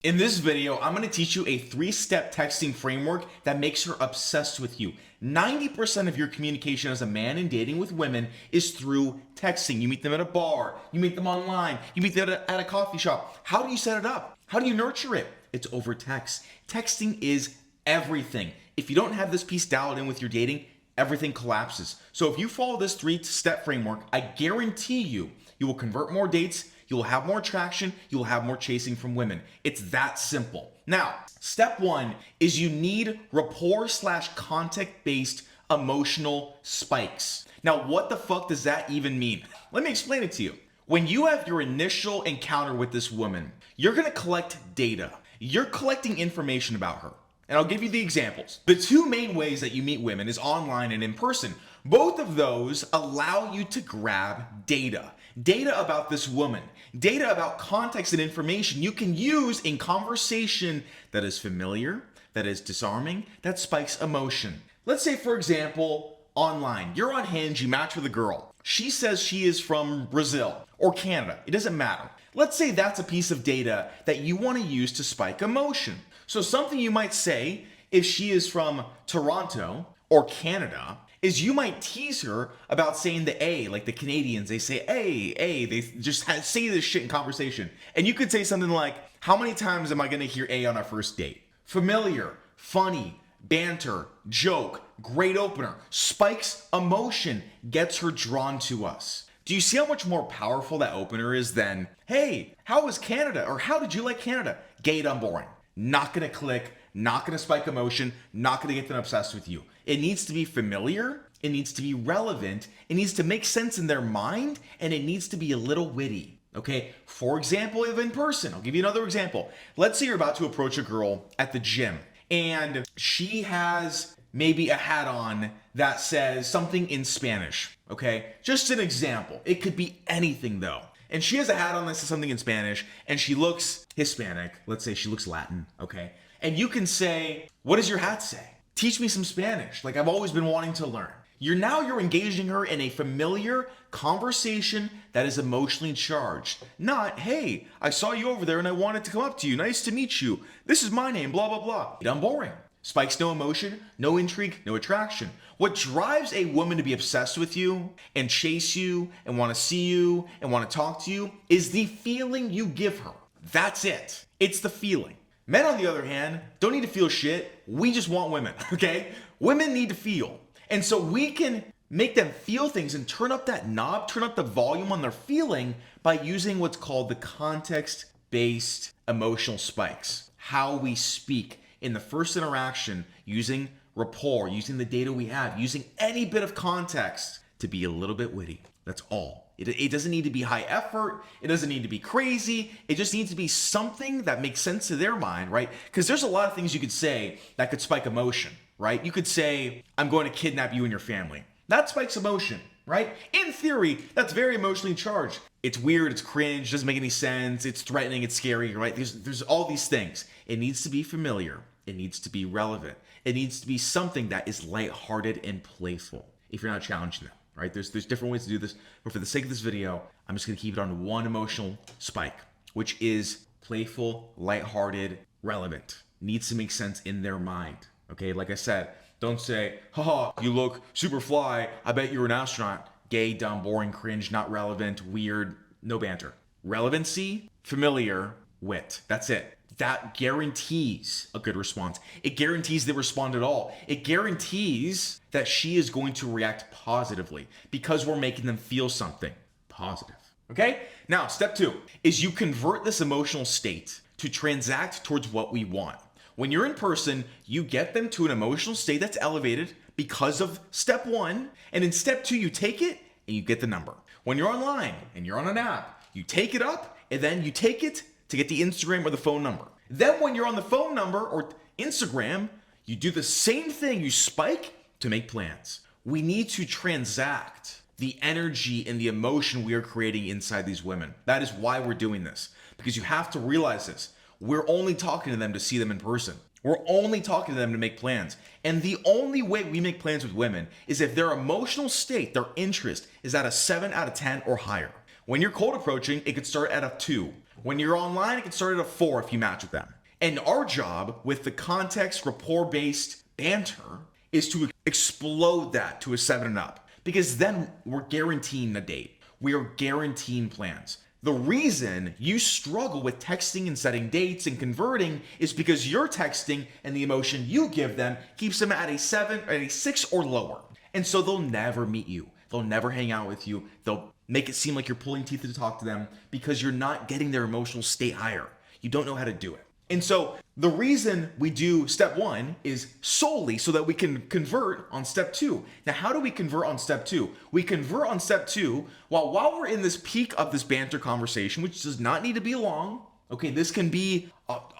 In this video, I'm going to teach you a 3-step texting framework that makes her obsessed with you. 90% of your communication as a man in dating with women is through texting. You meet them at a bar, you meet them online, you meet them at a coffee shop. How do you set it up? How do you nurture it? It's over text. Texting is everything. If you don't have this piece dialed in with your dating, everything collapses. So if you follow this 3-step framework, I guarantee you will convert more dates, you will have more traction, you will have more chasing from women. It's that simple. Now, step 1 is you need rapport/context-based emotional spikes. Now, what the fuck does that even mean? Let me explain it to you. When you have your initial encounter with this woman, you're gonna collect data. You're collecting information about her. And I'll give you the examples. The 2 main ways that you meet women is online and in person. Both of those allow you to grab data. Data about this woman. Data about context and information you can use in conversation that is familiar, that is disarming, that spikes emotion. Let's say, for example, online. You're on Hinge, you match with a girl. She says she is from Brazil or Canada. It doesn't matter. Let's say that's a piece of data that you want to use to spike emotion. So something you might say if she is from Toronto or Canada is you might tease her about saying the A, like the Canadians, they say A, they just say this shit in conversation. And you could say something like, how many times am I gonna hear A on our first date? Familiar, funny, banter, joke, great opener, spikes emotion, gets her drawn to us. Do you see how much more powerful that opener is than, hey, how was Canada? Or how did you like Canada? Gay, dumb, boring. Not gonna click, not gonna spike emotion, not gonna get them obsessed with you. It needs to be familiar, it needs to be relevant, it needs to make sense in their mind, and it needs to be a little witty. Okay, for example, if in person, I'll give you another example. Let's say you're about to approach a girl at the gym, and she has maybe a hat on that says something in Spanish, okay? Just an example. It could be anything though. And she has a hat on that says something in Spanish, and she looks Hispanic. Let's say she looks Latin, okay? And you can say, what does your hat say? Teach me some Spanish, like I've always been wanting to learn. You're engaging her in a familiar conversation that is emotionally charged. Not, hey, I saw you over there and I wanted to come up to you. Nice to meet you. This is my name, blah, blah, blah. Dumb boring. Spikes no emotion, no intrigue, no attraction. What drives a woman to be obsessed with you and chase you and want to see you and want to talk to you is the feeling you give her. That's it. It's the feeling. Men, on the other hand, don't need to feel shit. We just want women, okay? Women need to feel. And so we can make them feel things and turn up that knob, turn up the volume on their feeling by using what's called the context-based emotional spikes. How we speak in the first interaction, using rapport, using the data we have, using any bit of context to be a little bit witty. That's all. It doesn't need to be high effort. It doesn't need to be crazy. It just needs to be something that makes sense to their mind, right? Because there's a lot of things you could say that could spike emotion, right? You could say, I'm going to kidnap you and your family. That spikes emotion, right? In theory, that's very emotionally charged. It's weird, it's cringe, doesn't make any sense, it's threatening, it's scary, right? There's all these things. It needs to be familiar. It needs to be relevant. It needs to be something that is lighthearted and playful if you're not challenging them. Right? There's different ways to do this, but for the sake of this video, I'm just gonna keep it on one emotional spike, which is playful, lighthearted, relevant. Needs to make sense in their mind. Okay, like I said, don't say, haha, you look super fly, I bet you're an astronaut. Gay, dumb, boring, cringe, not relevant, weird, no banter. Relevancy, familiar, wit. That's it. That guarantees a good response. It guarantees they respond at all. It guarantees that she is going to react positively because we're making them feel something positive. Okay? Now, step 2 is you convert this emotional state to transact towards what we want. When you're in person, you get them to an emotional state that's elevated because of step 1. And in step 2, you take it and you get the number. When you're online and you're on an app, you take it up and then you take it to get the Instagram or the phone number. Then when you're on the phone number or Instagram, you do the same thing. You spike to make plans. We need to transact the energy and the emotion we are creating inside these women. That is why we're doing this. Because you have to realize this. We're only talking to them to see them in person. We're only talking to them to make plans. And the only way we make plans with women is if their emotional state, their interest is at a 7 out of 10 or higher. When you're cold approaching, it could start at a 2. When you're online, it can start at a 4 if you match with them. And our job with the context rapport-based banter is to explode that to a 7 and up. Because then we're guaranteeing a date. We are guaranteeing plans. The reason you struggle with texting and setting dates and converting is because your texting and the emotion you give them keeps them at a 7 or a 6 or lower. And so they'll never meet you. They'll never hang out with you. They'll make it seem like you're pulling teeth to talk to them because you're not getting their emotional state higher. You don't know how to do it. And so the reason we do step 1 is solely so that we can convert on step 2. Now, how do we convert on step 2? We convert on step 2 while we're in this peak of this banter conversation, which does not need to be long. Okay, this can be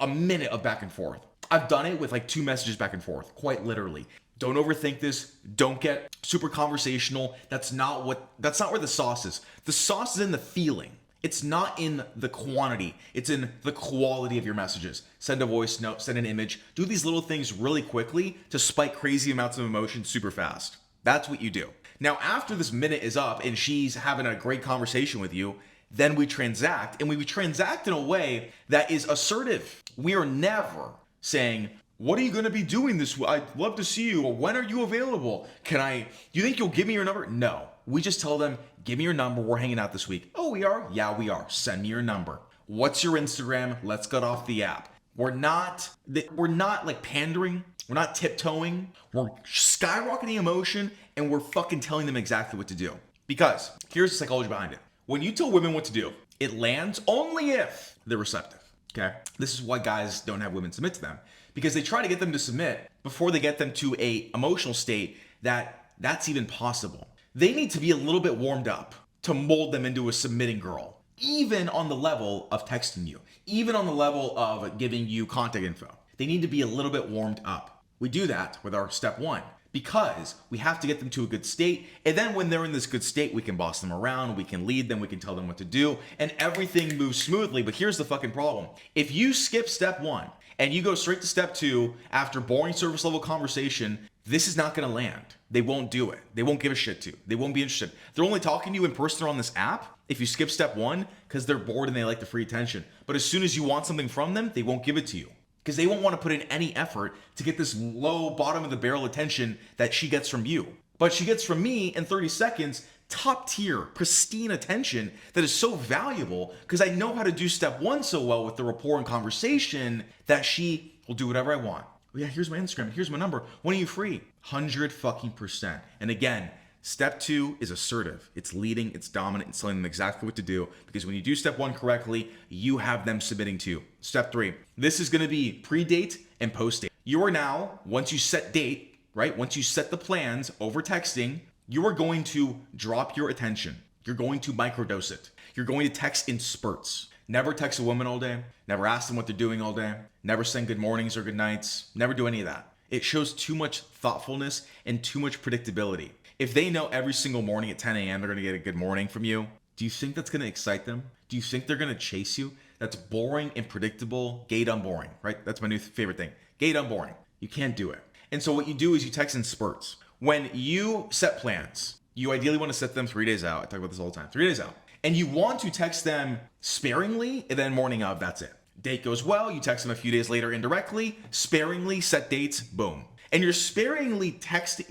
a minute of back and forth. I've done it with like 2 messages back and forth, quite literally. Don't overthink this. Don't get super conversational. That's not where the sauce is. The sauce is in the feeling. It's not in the quantity. It's in the quality of your messages. Send a voice note, send an image. Do these little things really quickly to spike crazy amounts of emotion super fast. That's what you do. Now, after this minute is up and she's having a great conversation with you, then we transact, and we transact in a way that is assertive. We are never saying, what are you going to be doing this week? I'd love to see you. Or when are you available? You think you'll give me your number? No. We just tell them, give me your number. We're hanging out this week. Oh, we are? Yeah, we are. Send me your number. What's your Instagram? Let's get off the app. We're not like pandering. We're not tiptoeing. We're skyrocketing emotion, and we're fucking telling them exactly what to do. Because here's the psychology behind it. When you tell women what to do, it lands only if they're receptive. Okay? This is why guys don't have women submit to them. Because they try to get them to submit before they get them to a emotional state that's even possible. They need to be a little bit warmed up to mold them into a submitting girl, even on the level of texting you, even on the level of giving you contact info. They need to be a little bit warmed up. We do that with our step 1 because we have to get them to a good state. And then when they're in this good state, we can boss them around, we can lead them, we can tell them what to do, and everything moves smoothly. But here's the fucking problem. If you skip step 1 and you go straight to step 2 after boring surface level conversation, this is not going to land. They won't do it. They won't give a shit to. They won't be interested. They're only talking to you in person or on this app if you skip step 1 because they're bored and they like the free attention. But as soon as you want something from them, they won't give it to you because they won't want to put in any effort to get this low bottom of the barrel attention that she gets from you. But she gets from me in 30 seconds, top tier, pristine attention that is so valuable because I know how to do step 1 so well with the rapport and conversation that she will do whatever I want. Oh yeah, here's my Instagram. Here's my number. When are you free? 100%. And again, step 2 is assertive. It's leading, it's dominant, it's telling them exactly what to do. Because when you do step 1 correctly, you have them submitting to you. Step 3, this is going to be pre-date and post-date. You are now, once you set date, right? Once you set the plans over texting, you are going to drop your attention. You're going to microdose it. You're going to text in spurts. Never text a woman all day. Never ask them what they're doing all day. Never send good mornings or good nights. Never do any of that. It shows too much thoughtfulness and too much predictability. If they know every single morning at 10 a.m. they're going to get a good morning from you, do you think that's going to excite them? Do you think they're going to chase you? That's boring and predictable, gay dumb boring, right? That's my new favorite thing. Gay dumb boring. You can't do it. And so what you do is you text in spurts. When you set plans, you ideally want to set them 3 days out. I talk about this all the time. 3 days out. And you want to text them sparingly, and then morning of, that's it. Date goes well, you text them a few days later indirectly, sparingly, set dates, boom. And you're texting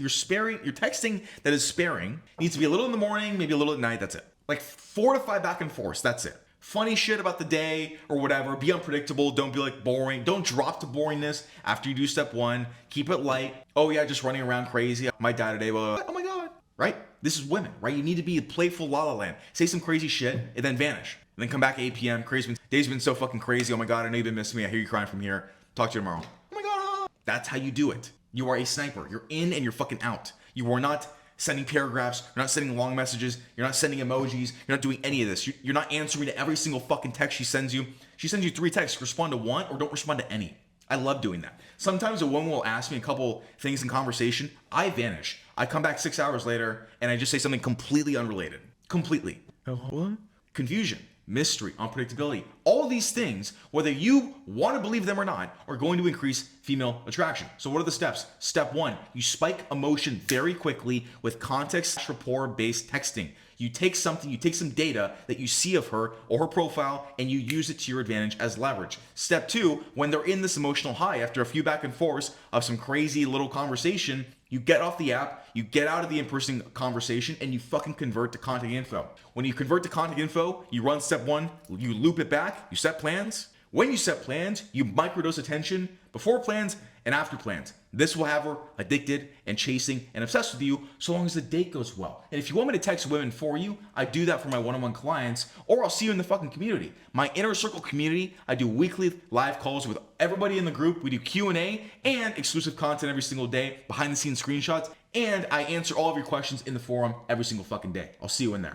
that is sparing. Needs to be a little in the morning, maybe a little at night, that's it. Like 4 to 5 back and forth, that's it. Funny shit about the day or whatever, be unpredictable, don't be like boring, don't drop to boringness after you do step 1, keep it light. Oh yeah, just running around crazy, my dad today, oh my God, right? This is women, right? You need to be a playful la la land. Say some crazy shit and then vanish. And then come back at 8 p.m. Day's been so fucking crazy. Oh my God, I know you've been missing me. I hear you crying from here. Talk to you tomorrow. Oh my God. That's how you do it. You are a sniper. You're in and you're fucking out. You are not sending paragraphs. You're not sending long messages. You're not sending emojis. You're not doing any of this. You're not answering to every single fucking text she sends you. She sends you 3 texts. Respond to 1 or don't respond to any. I love doing that. Sometimes a woman will ask me a couple things in conversation. I vanish. I come back 6 hours later and I just say something completely unrelated. Completely. What? Confusion, mystery, unpredictability. All of these things, whether you want to believe them or not, are going to increase female attraction. So what are the steps? Step 1, you spike emotion very quickly with context rapport-based texting. You take something, you take some data that you see of her or her profile, and you use it to your advantage as leverage. Step two, when they're in this emotional high, after a few back and forths of some crazy little conversation, you get off the app, you get out of the in-person conversation, and you fucking convert to contact info. When you convert to contact info, you run step one, you loop it back, you set plans. When you set plans, you microdose attention before plans and after plans. This will have her addicted and chasing and obsessed with you so long as the date goes well. And if you want me to text women for you, I do that for my one-on-one clients, or I'll see you in the fucking community. My inner circle community, I do weekly live calls with everybody in the group. We do Q&A and exclusive content every single day, behind the scenes screenshots, and I answer all of your questions in the forum every single fucking day. I'll see you in there.